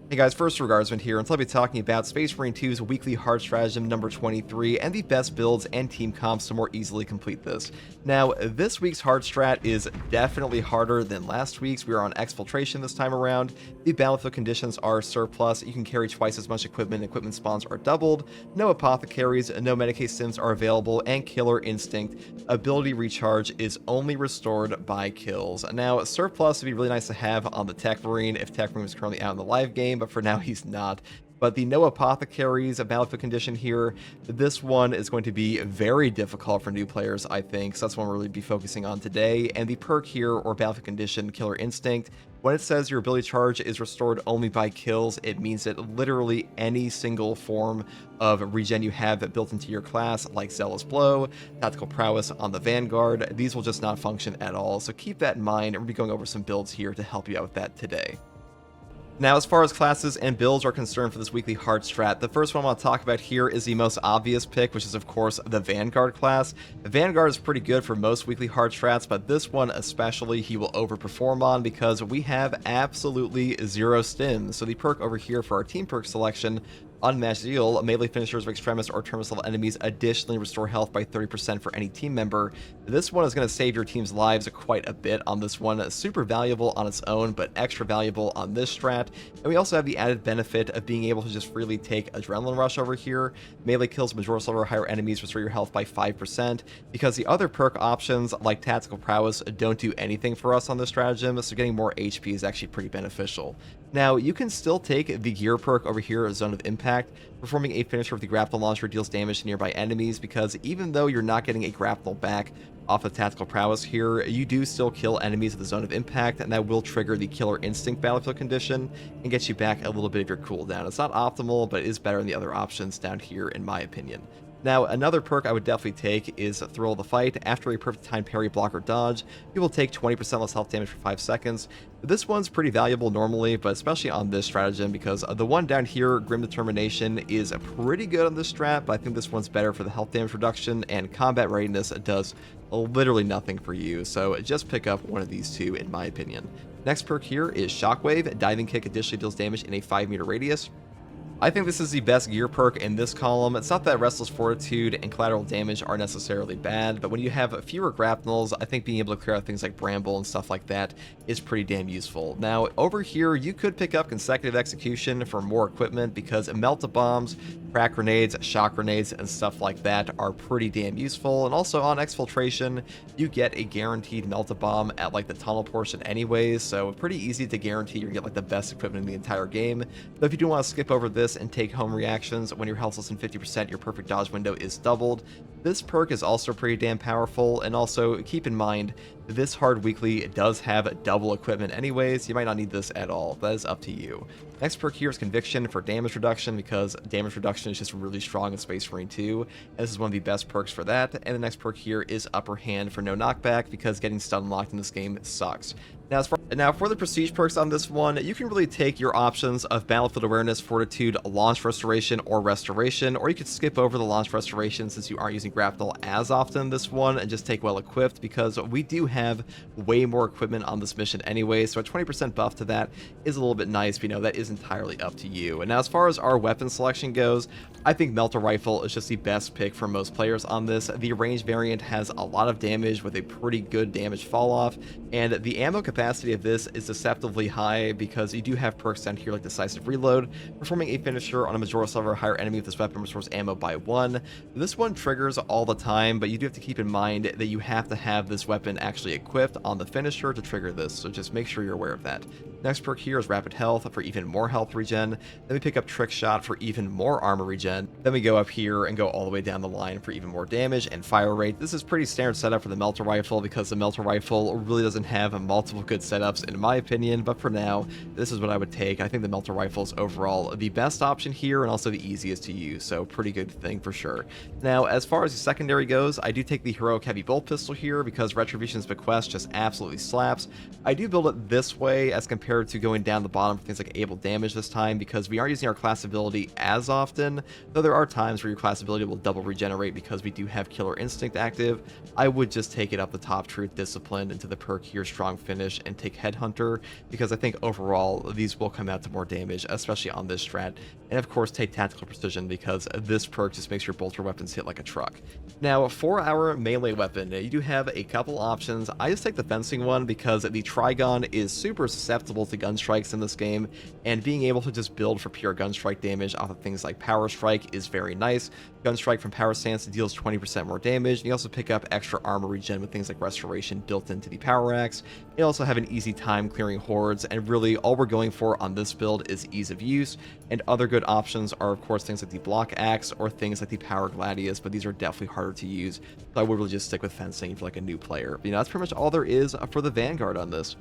Hey guys, first regardsman here, and so I'll be talking about Space Marine 2's weekly hard stratagem number 23 and the best builds and team comps to more easily complete this. Now, this week's hard strat is definitely harder than last week's. We are on exfiltration this time around. The battlefield conditions are surplus. You can carry twice as much equipment. Equipment spawns are doubled. No apothecaries, no Medicae sims are available, and Killer Instinct ability recharge is only restored by kills. Now, surplus would be really nice to have on the Tech Marine if Tech Marine was currently out in the live game, but for now he's not. But the no apothecaries, a battlefield condition here, this one is going to be very difficult for new players, I think. So that's one we'll really be focusing on today. And the perk here, or battlefield condition, Killer Instinct, when it says your ability charge is restored only by kills, it means that literally any single form of regen you have built into your class, like Zealous Blow, Tactical Prowess on the Vanguard, these will just not function at all. So keep that in mind, and we'll be going over some builds here to help you out with that today. Now, as far as classes and builds are concerned for this weekly hard strat, the first one I want to talk about here is the most obvious pick, which is, of course, the Vanguard class. The Vanguard is pretty good for most weekly hard strats, but this one especially he will overperform on because we have absolutely zero stims. So the perk over here for our team perk selection, Unmatched Zeal, melee finishers of extremist or terminus level enemies additionally restore health by 30% for any team member. This one is going to save your team's lives quite a bit on this one. Super valuable on its own, but extra valuable on this strat. And we also have the added benefit of being able to just freely take Adrenaline Rush over here. Melee kills majority level or higher enemies restore your health by 5%, because the other perk options like Tactical Prowess don't do anything for us on this stratagem, so getting more HP is actually pretty beneficial. Now, you can still take the gear perk over here, Zone of Impact. Performing a finisher with the grapple launcher deals damage to nearby enemies, because even though you're not getting a grapple back off of Tactical Prowess here, you do still kill enemies at the Zone of Impact, and that will trigger the Killer Instinct battlefield condition and get you back a little bit of your cooldown. It's not optimal, but it is better than the other options down here, in my opinion. Now, another perk I would definitely take is Thrill of the Fight. After a perfect time parry, block, or dodge, you will take 20% less health damage for 5 seconds. This one's pretty valuable normally, but especially on this stratagem, because the one down here, Grim Determination, is pretty good on this strat, but I think this one's better for the health damage reduction, and combat readiness does literally nothing for you, so just pick up one of these two, in my opinion. Next perk here is Shockwave. Diving Kick additionally deals damage in a 5-meter radius. I think this is the best gear perk in this column. It's not that Restless Fortitude and collateral damage are necessarily bad, but when you have fewer grapnels, I think being able to clear out things like Bramble and stuff like that is pretty damn useful. Now, over here, you could pick up Consecutive Execution for more equipment, because Melt-A-Bombs, crack grenades, shock grenades, and stuff like that are pretty damn useful. And also on Exfiltration, you get a guaranteed Melt-A-Bomb at like the tunnel portion anyways, so pretty easy to guarantee you're gonna get like the best equipment in the entire game. But if you do want to skip over this and take home reactions, when your health's less than 50%, your perfect dodge window is doubled. This perk is also pretty damn powerful, and also keep in mind, this hard weekly does have double equipment anyways. You might not need this at all. That is up to you. Next perk here is Conviction for damage reduction, because damage reduction is just really strong in Space Marine 2. And this is one of the best perks for that. And the next perk here is Upper Hand for no knockback, because getting stun locked in this game sucks. Now, for the prestige perks on this one, you can really take your options of Battlefield Awareness, Fortitude, Launch Restoration, or Restoration, or you could skip over the Launch Restoration since you aren't using Grapnel as often this one, and just take Well Equipped, because we do have way more equipment on this mission anyway, so a 20% buff to that is a little bit nice, but you know, that is entirely up to you. And now, as far as our weapon selection goes, I think Melter Rifle is just the best pick for most players on this. The range variant has a lot of damage with a pretty good damage fall off, and the ammo capacity of this is deceptively high, because you do have perks down here like Decisive Reload. Performing a finisher on a Majority level or higher enemy with this weapon restores ammo by 1. This one triggers all the time, but you do have to keep in mind that you have to have this weapon actually equipped on the finisher to trigger this, so just make sure you're aware of that. Next perk here is Rapid Health for even more health regen. Then we pick up Trick Shot for even more armor regen. Then we go up here and go all the way down the line for even more damage and fire rate. This is pretty standard setup for the Melter Rifle, because the Melter Rifle really doesn't have multiple good setups in my opinion, but for now, this is what I would take. I think the Melter Rifle is overall the best option here, and also the easiest to use, so pretty good thing for sure. Now, as far as the secondary goes, I do take the Heroic Heavy Bolt Pistol here, because Retribution's quest just absolutely slaps. I do build it this way as compared to going down the bottom for things like able damage this time, because we aren't using our class ability as often, though there are times where your class ability will double regenerate because we do have Killer Instinct active. I would just take it up the top, Truth, Discipline into the perk here, Strong Finish, and take Headhunter, because I think overall these will come out to more damage, especially on this strat. And of course take Tactical Precision, because this perk just makes your bolter weapons hit like a truck. Now for our melee weapon, you do have a couple options. I just take the fencing one because the Trigon is super susceptible to gun strikes in this game, and being able to just build for pure gun strike damage off of things like Power Strike is very nice. Gun Strike from Power Stance deals 20% more damage, and you also pick up extra armor regen with things like Restoration built into the Power Axe. You also have an easy time clearing hordes, and really all we're going for on this build is ease of use, and other good options are of course things like the Block Axe or things like the Power Gladius, but these are definitely harder to use, so I would really just stick with fencing for like a new player. But, that's pretty much all there is for the Vanguard on this.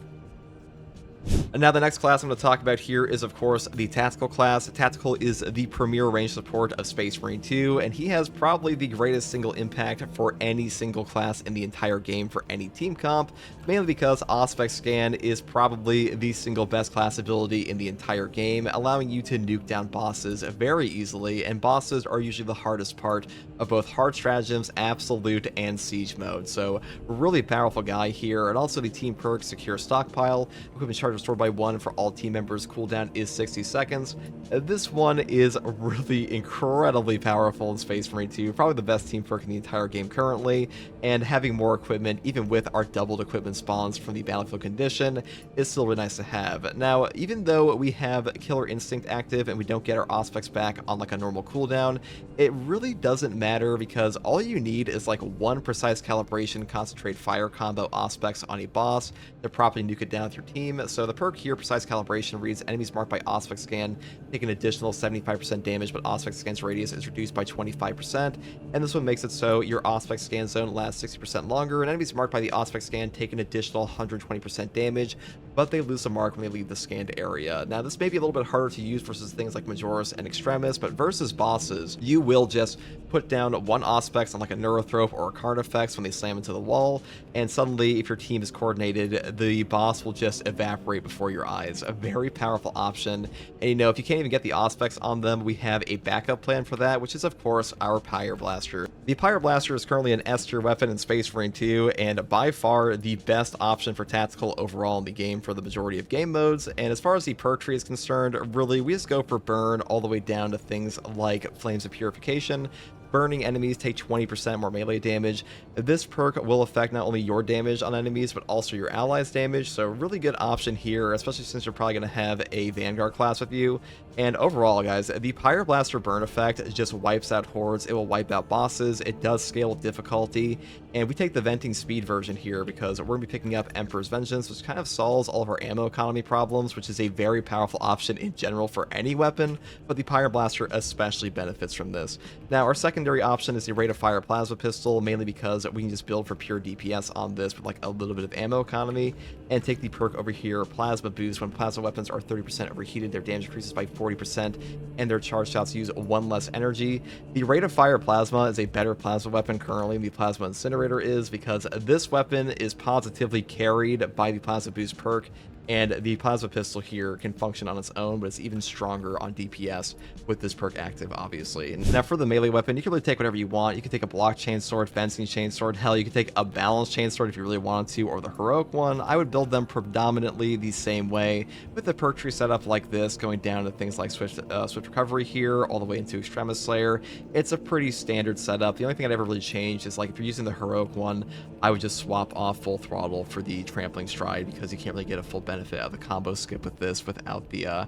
And now the next class I'm going to talk about here is, of course, the Tactical class. Tactical is the premier range support of Space Marine 2, and he has probably the greatest single impact for any single class in the entire game for any team comp, mainly because Auspex Scan is probably the single best class ability in the entire game, allowing you to nuke down bosses very easily, and bosses are usually the hardest part of both hard stratagems, absolute, and siege mode. So really powerful guy here. And also the team perk Secure Stockpile, equipment charge restored by 1 for all team members, cooldown is 60 seconds. This one is really incredibly powerful in Space Marine 2, probably the best team perk in the entire game currently, and having more equipment, even with our doubled equipment spawns from the battlefield condition, is still really nice to have. Now, even though we have Killer Instinct active and we don't get our Auspex back on like a normal cooldown, it really doesn't matter, because all you need is like one precise calibration concentrate fire combo Auspex on a boss to properly nuke it down with your team. So the perk here, Precise Calibration, reads enemies marked by Auspex Scan take an additional 75% damage, but Auspex Scan's radius is reduced by 25%, and this one makes it so your Auspex Scan zone lasts 60% longer, and enemies marked by the Auspex Scan take an additional 120% damage, but they lose the mark when they leave the scanned area. Now, this may be a little bit harder to use versus things like Majoris and Extremis, but versus bosses, you will just put down one Auspex on like a Neurothrope or a Carnifex when they slam into the wall, and suddenly, if your team is coordinated, the boss will just evaporate before your eyes. A very powerful option, and if you can't even get the Auspex on them, we have a backup plan for that, which is of course our Pyre Blaster. The Pyre Blaster is currently an S tier weapon in Space Marine 2, and by far the best option for tactical overall in the game for the majority of game modes. And as far as the perk tree is concerned, really we just go for burn all the way down to things like Flames of Purification. Burning enemies take 20% more melee damage. This perk will affect not only your damage on enemies, but also your allies' damage, so really good option here, especially since you're probably going to have a Vanguard class with you. And overall, guys, the Pyre Blaster burn effect just wipes out hordes, it will wipe out bosses, it does scale with difficulty, and we take the venting speed version here because we're going to be picking up Emperor's Vengeance, which kind of solves all of our ammo economy problems, which is a very powerful option in general for any weapon, but the Pyre Blaster especially benefits from this. Now, our secondary option is the Rate of Fire Plasma Pistol, mainly because we can just build for pure DPS on this with like a little bit of ammo economy, and take the perk over here, Plasma Boost. When plasma weapons are 30% overheated, their damage increases by 40%, and their charge shots use 1 less energy. The Rate of Fire Plasma is a better plasma weapon currently than the Plasma Incinerator is, because this weapon is positively carried by the Plasma Boost perk, and the Plasma Pistol here can function on its own, but it's even stronger on DPS with this perk active, obviously. And now for the melee weapon, you can really take whatever you want. You can take a Block Chainsword, Fencing Chainsword, hell, you can take a Balanced Chainsword if you really wanted to, or the Heroic one. I would build them predominantly the same way, with the perk tree setup like this, going down to things like Swift Recovery here, all the way into Extremis Slayer. It's a pretty standard setup. The only thing I'd ever really change is, like, if you're using the Heroic one, I would just swap off Full Throttle for the Trampling Stride, because you can't really get a full benefit out of the combo skip with this without the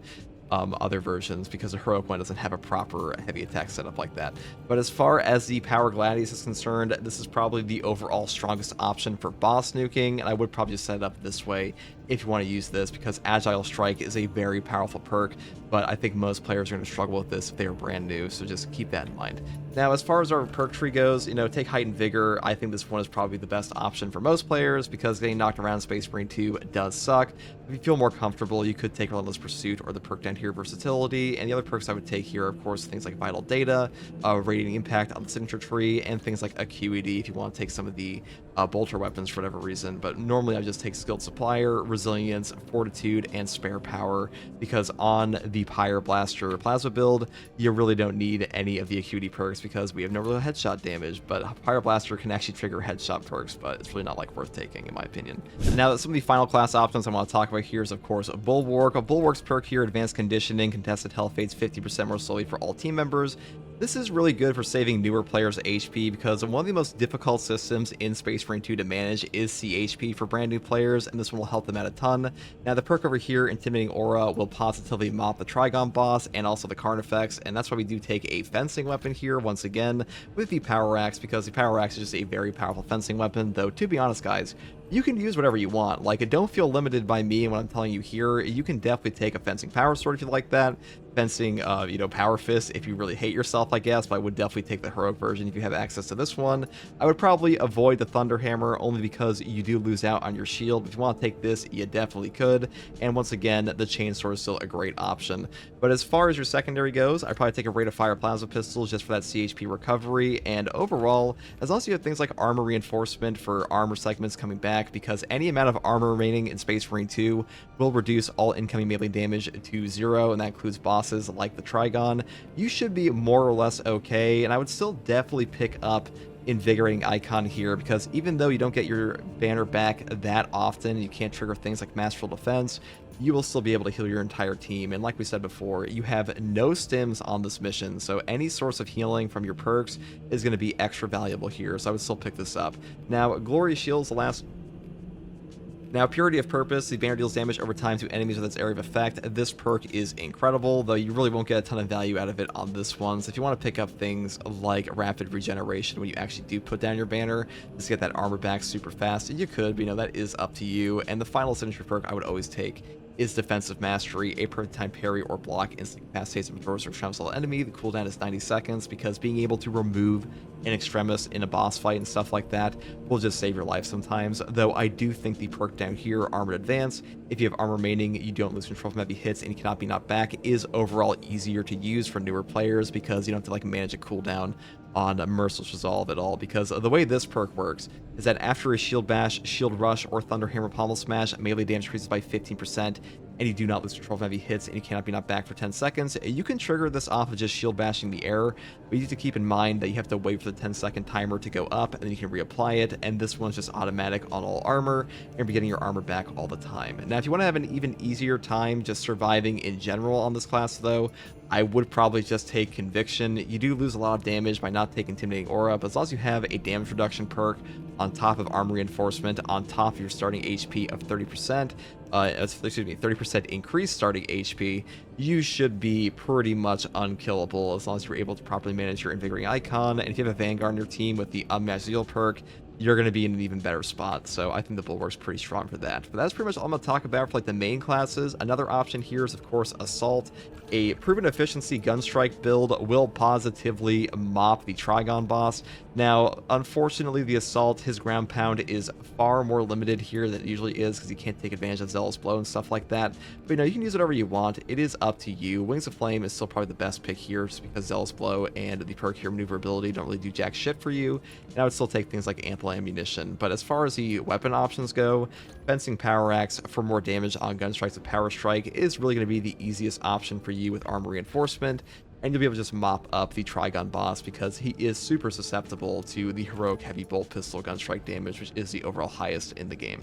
other versions, because the Heroic one doesn't have a proper heavy attack setup like that. But as far as the Power Gladius is concerned, this is probably the overall strongest option for boss nuking, and I would probably just set it up this way if you want to use this, because Agile Strike is a very powerful perk, but I think most players are going to struggle with this if they are brand new, so just keep that in mind. Now, as far as our perk tree goes, take Heightened Vigor. I think this one is probably the best option for most players, because getting knocked around Space Marine 2 does suck. If you feel more comfortable, you could take Relentless Pursuit or the perk down here, Versatility, and the other perks I would take here, of course, things like Vital Data, Radiating Impact on the Signature Tree, and things like Acuity if you want to take some of the bolter weapons for whatever reason, but normally I just take skilled supplier, resilience, fortitude, and spare power, because on the Pyre Blaster plasma build, you really don't need any of the acuity perks because we have no real headshot damage, but Pyre Blaster can actually trigger headshot perks, but it's really not like worth taking in my opinion. Now that some of the final class options I want to talk about here is of course Bulwark. Bulwark's perk here, advanced conditioning, contested health fades 50% more slowly for all team members. This is really good for saving newer players' HP because one of the most difficult systems in Space Marine 2 to manage is CHP for brand new players, and this one will help them out a ton. Now the perk over here, Intimidating Aura, will positively mop the Trigon boss and also the Carnifex, and that's why we do take a fencing weapon here once again with the Power Axe, because the Power Axe is just a very powerful fencing weapon, though to be honest guys, you can use whatever you want. Like, don't feel limited by me and what I'm telling you here. You can definitely take a fencing power sword if you like that. Fencing, power fist if you really hate yourself, I guess, but I would definitely take the heroic version if you have access to this one. I would probably avoid the Thunder Hammer only because you do lose out on your shield. If you want to take this, you definitely could. And once again, the Chainsword is still a great option. But as far as your secondary goes, I'd probably take a Rate of Fire Plasma Pistols just for that CHP recovery. And overall, as long as you have things like armor reinforcement for armor segments coming back, because any amount of armor remaining in Space Marine 2 will reduce all incoming melee damage to 0, and that includes bosses like the Trigon, you should be more or less okay. And I would still definitely pick up Invigorating Icon here, because even though you don't get your banner back that often, you can't trigger things like Masterful Defense, you will still be able to heal your entire team. And like we said before, you have no stims on this mission, so any source of healing from your perks is going to be extra valuable here, so I would still pick this up. Now, Glory Shield's the last. Now, Purity of Purpose, the banner deals damage over time to enemies with its area of effect. This perk is incredible, though you really won't get a ton of value out of it on this one. So if you want to pick up things like Rapid Regeneration when you actually do put down your banner, just get that armor back super fast, you could, but that is up to you. And the final signature perk I would always take is Defensive Mastery. A perfect time parry or block instantly incapacitates and withdraws or tramps all enemy. The cooldown is 90 seconds, because being able to remove an extremis in a boss fight and stuff like that will just save your life sometimes. Though I do think the perk down here, Armored Advance, if you have armor remaining, you don't lose control from heavy hits and you cannot be knocked back, is overall easier to use for newer players because you don't have to manage a cooldown on Merciless Resolve at all, because the way this perk works is that after a Shield Bash, Shield Rush, or Thunder Hammer Pommel Smash, melee damage increases by 15%, and you do not lose control of heavy hits, and you cannot be knocked back for 10 seconds. You can trigger this off of just shield bashing the air, but you need to keep in mind that you have to wait for the 10-second timer to go up, and then you can reapply it, and this one's just automatic on all armor, and you're getting your armor back all the time. Now, if you want to have an even easier time just surviving in general on this class, though, I would probably just take Conviction. You do lose a lot of damage by not taking Intimidating Aura, but as long as you have a damage reduction perk on top of armor reinforcement, on top of your starting HP of 30%, 30% increased starting HP, you should be pretty much unkillable as long as you're able to properly manage your Invigorating Icon. And if you have a Vanguard in your team with the Unmatched Zeal perk, you're going to be in an even better spot. So I think the Bulwark's pretty strong for that. But that's pretty much all I'm going to talk about for the main classes. Another option here is, of course, Assault. A proven efficiency Gunstrike build will positively mop the Trigon boss. Now, unfortunately, the Assault, his ground pound is far more limited here than it usually is because you can't take advantage of Zealous Blow and stuff like that. But you can use whatever you want. It is up to you. Wings of Flame is still probably the best pick here just because Zealous Blow and the perk here, Maneuverability, don't really do jack shit for you. And I would still take things like Ample Ammunition. But as far as the weapon options go, Fencing Power Axe for more damage on Gunstrikes with Power Strike is really going to be the easiest option for you with armor reinforcement, and you'll be able to just mop up the Trigon boss because he is super susceptible to the heroic heavy bolt pistol Gunstrike damage, which is the overall highest in the game.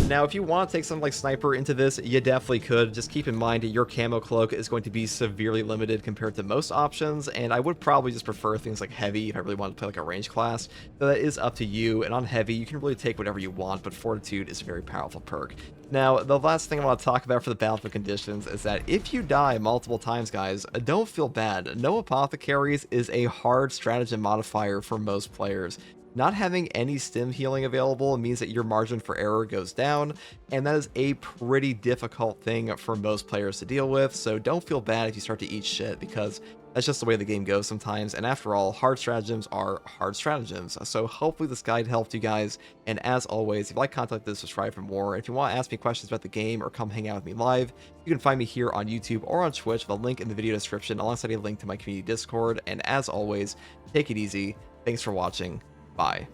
Now, if you want to take something like Sniper into this, you definitely could. Just keep in mind that your camo cloak is going to be severely limited compared to most options, and I would probably just prefer things like Heavy if I really want to play like a range class. So that is up to you, and on Heavy, you can really take whatever you want, but Fortitude is a very powerful perk. Now, the last thing I want to talk about for the battlefield conditions is that if you die multiple times, guys, don't feel bad. No Apothecaries is a hard stratagem modifier for most players. Not having any stim healing available means that your margin for error goes down, and that is a pretty difficult thing for most players to deal with, so don't feel bad if you start to eat shit, because that's just the way the game goes sometimes, and after all, hard stratagems are hard stratagems. So hopefully this guide helped you guys, and as always, if you like content like this, subscribe for more. And if you want to ask me questions about the game or come hang out with me live, you can find me here on YouTube or on Twitch with a link in the video description alongside a link to my community Discord. And as always, take it easy. Thanks for watching. Bye.